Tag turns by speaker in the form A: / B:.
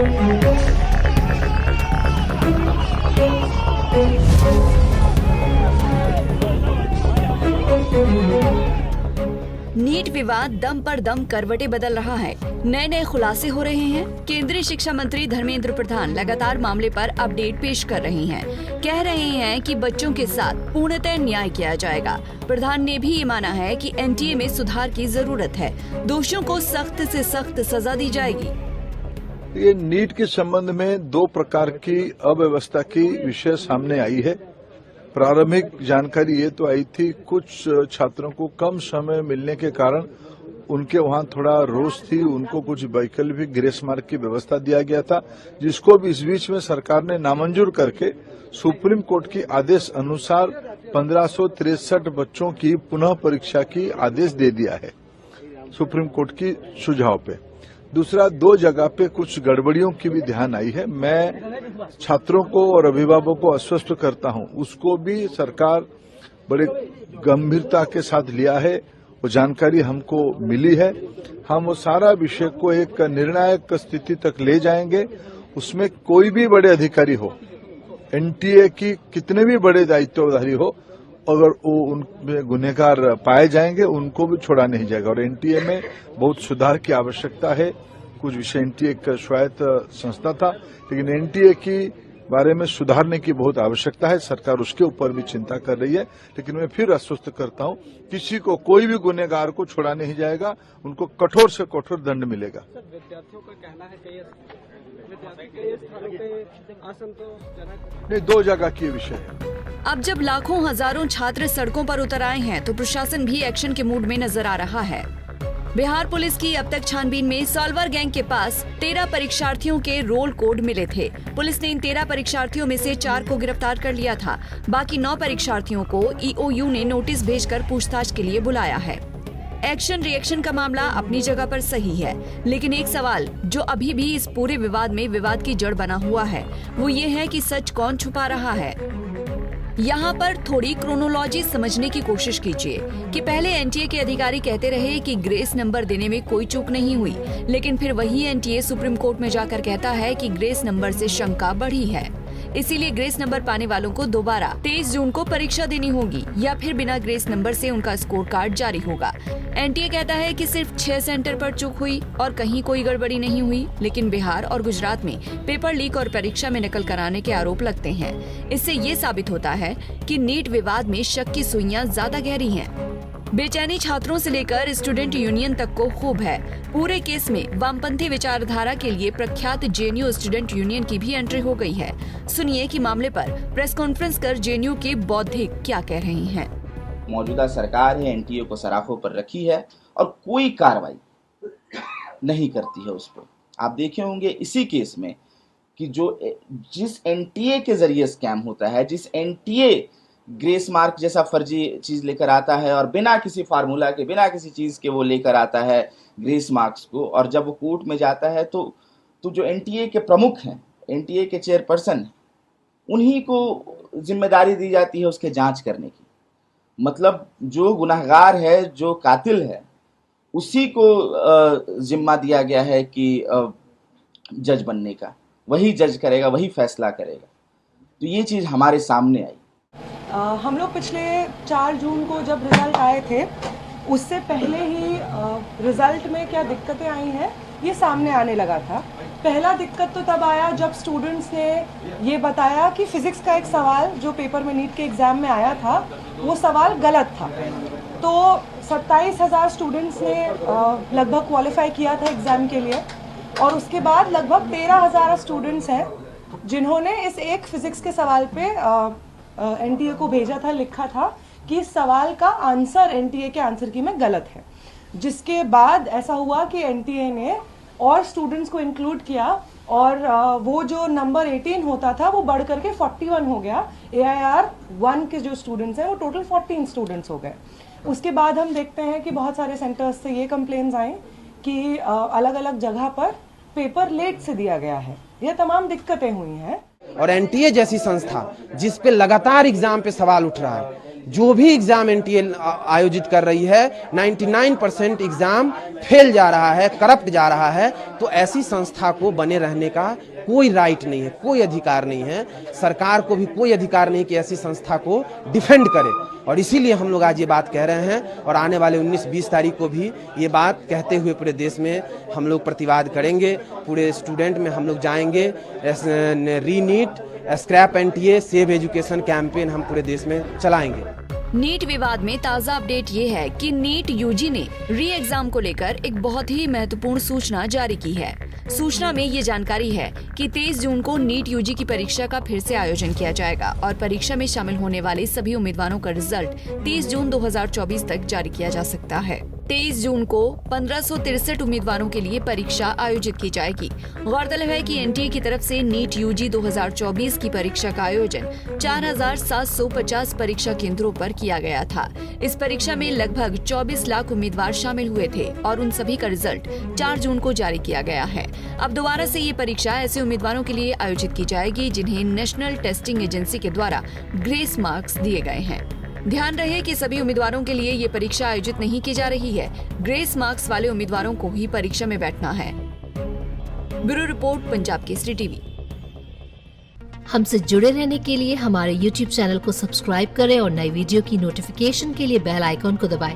A: NEET विवाद दम पर दम करवटें बदल रहा है। नए नए खुलासे हो रहे हैं। केंद्रीय शिक्षा मंत्री धर्मेंद्र प्रधान लगातार मामले पर अपडेट पेश कर रहे हैं। कह रहे हैं कि बच्चों के साथ पूर्णतः न्याय किया जाएगा। प्रधान ने भी ये माना है कि एनटीए में सुधार की जरूरत है। दोषियों को सख्त से सख्त सजा दी जाएगी।
B: ये नीट के संबंध में दो प्रकार की अव्यवस्था की विषय सामने आई है। प्रारंभिक जानकारी ये तो आई थी, कुछ छात्रों को कम समय मिलने के कारण उनके वहां थोड़ा रोष थी, उनको कुछ वैकल्पिक ग्रेस मार्क की व्यवस्था दिया गया था, जिसको भी इस बीच में सरकार ने नामंजूर करके सुप्रीम कोर्ट के आदेश अनुसार 1563 बच्चों की पुनः परीक्षा की आदेश दे दिया है सुप्रीम कोर्ट की सुझाव पे। दूसरा, दो जगह पे कुछ गड़बड़ियों की भी ध्यान आई है। मैं छात्रों को और अभिभावकों को आश्वस्त करता हूं, उसको भी सरकार बड़े गंभीरता के साथ लिया है। वो जानकारी हमको मिली है। हम वो सारा विषय को एक निर्णायक स्थिति तक ले जाएंगे। उसमें कोई भी बड़े अधिकारी हो, एनटीए की कितने भी बड़े दायित्वधारी हो, अगर वो उनमें गुनहगार पाए जाएंगे उनको भी छोड़ा नहीं जाएगा। और एनटीए में बहुत सुधार की आवश्यकता है। कुछ विषय, एनटीए एक स्वायत्त संस्था था, लेकिन एनटीए की बारे में सुधारने की बहुत आवश्यकता है। सरकार उसके ऊपर भी चिंता कर रही है। लेकिन मैं फिर आश्वस्त करता हूं, किसी को, कोई भी गुनहगार को छोड़ा नहीं जाएगा। उनको कठोर से कठोर दंड मिलेगा।
C: विद्यार्थियों का कहना है कि कई स्थानों पे असंतोषजनक
B: नहीं, दो जगह की विषय है।
A: अब जब लाखों हजारों छात्र सड़कों पर उतर आए हैं तो प्रशासन भी एक्शन के मूड में नजर आ रहा है। बिहार पुलिस की अब तक छानबीन में सॉल्वर गैंग के पास 13 परीक्षार्थियों के रोल कोड मिले थे। पुलिस ने इन 13 परीक्षार्थियों में से 4 को गिरफ्तार कर लिया था। बाकी 9 परीक्षार्थियों को ईओयू ने नोटिस भेजकर पूछताछ के लिए बुलाया है। एक्शन रिएक्शन का मामला अपनी जगह पर सही है, लेकिन एक सवाल जो अभी भी इस पूरे विवाद में विवाद की जड़ बना हुआ है, वो ये है कि सच कौन छुपा रहा है। यहाँ पर थोड़ी क्रोनोलॉजी समझने की कोशिश कीजिए कि पहले एनटीए के अधिकारी कहते रहे कि ग्रेस नंबर देने में कोई चूक नहीं हुई, लेकिन फिर वही एनटीए सुप्रीम कोर्ट में जाकर कहता है कि ग्रेस नंबर से शंका बढ़ी है, इसीलिए ग्रेस नंबर पाने वालों को दोबारा 23 जून को परीक्षा देनी होगी या फिर बिना ग्रेस नंबर से उनका स्कोर कार्ड जारी होगा। एनटीए कहता है कि सिर्फ 6 सेंटर पर चूक हुई और कहीं कोई गड़बड़ी नहीं हुई, लेकिन बिहार और गुजरात में पेपर लीक और परीक्षा में नकल कराने के आरोप लगते हैं। इससे ये साबित होता है कि नीट विवाद में शक की सुइयां ज्यादा गहरी हैं। बेचैनी छात्रों से लेकर स्टूडेंट यूनियन तक को खूब है। पूरे केस में वामपंथी विचारधारा के लिए प्रख्यात जेएनयू स्टूडेंट यूनियन की भी एंट्री हो गई है। सुनिए कि मामले पर प्रेस कॉन्फ्रेंस कर जेएनयू के बौद्धिक क्या कह रही हैं।
D: मौजूदा सरकार है, एनटीए को सराखों पर रखी है और कोई कार्रवाई नहीं करती है उस पर। आप देखे होंगे इसी केस में कि जिस एनटीए के जरिए स्कैम होता है, जिस एनटीए ग्रेस मार्क जैसा फर्जी चीज लेकर आता है और बिना किसी फार्मूला के, बिना किसी चीज के वो लेकर आता है ग्रेस मार्क्स को, और जब वो कोर्ट में जाता है तो जो एनटीए के प्रमुख हैं, एनटीए के चेयरपर्सन, उन्हीं को जिम्मेदारी दी जाती है उसके जांच करने की। मतलब जो गुनहगार है, जो कातिल है, उसी को जिम्मा दिया गया है कि जज बनने का। वही जज करेगा, वही फैसला करेगा। तो ये चीज़ हमारे सामने आई।
E: हम लोग पिछले 4 जून को जब रिज़ल्ट आए थे, उससे पहले ही रिज़ल्ट में क्या दिक्कतें आई हैं ये सामने आने लगा था। पहला दिक्कत तो तब आया जब स्टूडेंट्स ने ये बताया कि फ़िज़िक्स का एक सवाल जो पेपर में नीट के एग्ज़ाम में आया था, वो सवाल गलत था। तो 27,000 स्टूडेंट्स ने लगभग क्वालिफाई किया था एग्ज़ाम के लिए, और उसके बाद लगभग 13,000 स्टूडेंट्स हैं जिन्होंने इस एक फ़िज़िक्स के सवाल पे एनटीए को भेजा था, लिखा था कि इस सवाल का आंसर एनटीए के आंसर की में गलत है। जिसके बाद ऐसा हुआ कि एनटीए ने और स्टूडेंट्स को इंक्लूड किया और वो जो नंबर 18 होता था वो बढ़ करके 41 हो गया। AIR 1 के जो स्टूडेंट्स हैं वो टोटल 14 स्टूडेंट्स हो गए। उसके बाद हम देखते हैं कि बहुत सारे सेंटर्स से ये कंप्लेंट्स आई कि अलग अलग जगह पर पेपर लेट से दिया गया है। ये तमाम दिक्कतें हुई हैं।
F: और एनटीए जैसी संस्था जिस पे लगातार एग्जाम पे सवाल उठ रहा है, जो भी एग्जाम एनटीए आयोजित कर रही है 99% एग्जाम फेल जा रहा है, करप्ट जा रहा है, तो ऐसी संस्था को बने रहने का कोई राइट नहीं है, कोई अधिकार नहीं है। सरकार को भी कोई अधिकार नहीं कि ऐसी संस्था को डिफेंड करे, और इसीलिए हम लोग आज ये बात कह रहे हैं और आने वाले 19-20 तारीख को भी ये बात कहते हुए पूरे देश में हम लोग प्रतिवाद करेंगे। पूरे स्टूडेंट में हम लोग जाएंगे, रीनीट, scrap NTA, save education campaign हम पूरे देश में चलाएंगे।
A: नीट विवाद में ताज़ा अपडेट ये है कि नीट यूजी ने री एग्जाम को लेकर एक बहुत ही महत्वपूर्ण सूचना जारी की है। सूचना में ये जानकारी है कि 23 जून को नीट यूजी की परीक्षा का फिर से आयोजन किया जाएगा और परीक्षा में शामिल होने वाले सभी उम्मीदवारों का रिजल्ट 30 जून 2024 तक जारी किया जा सकता है। 23 जून को 1563 उम्मीदवारों के लिए परीक्षा आयोजित की जाएगी। गौरतलब है कि एनटीए की तरफ से नीट यूजी 2024 की परीक्षा का आयोजन 4750 परीक्षा केंद्रों पर किया गया था। इस परीक्षा में लगभग 24 लाख उम्मीदवार शामिल हुए थे और उन सभी का रिजल्ट 4 जून को जारी किया गया है। अब दोबारा से ये परीक्षा ऐसे उम्मीदवारों के लिए आयोजित की जाएगी जिन्हें नेशनल टेस्टिंग एजेंसी के द्वारा ग्रेस मार्क्स दिए गए हैं। ध्यान रहे कि सभी उम्मीदवारों के लिए ये परीक्षा आयोजित नहीं की जा रही है। ग्रेस मार्क्स वाले उम्मीदवारों को ही परीक्षा में बैठना है। Bureau report, Punjab Kesari TV.
G: हमसे जुड़े रहने के लिए हमारे YouTube चैनल को सब्सक्राइब करें और नई वीडियो की नोटिफिकेशन के लिए बेल आइकॉन को दबाएं।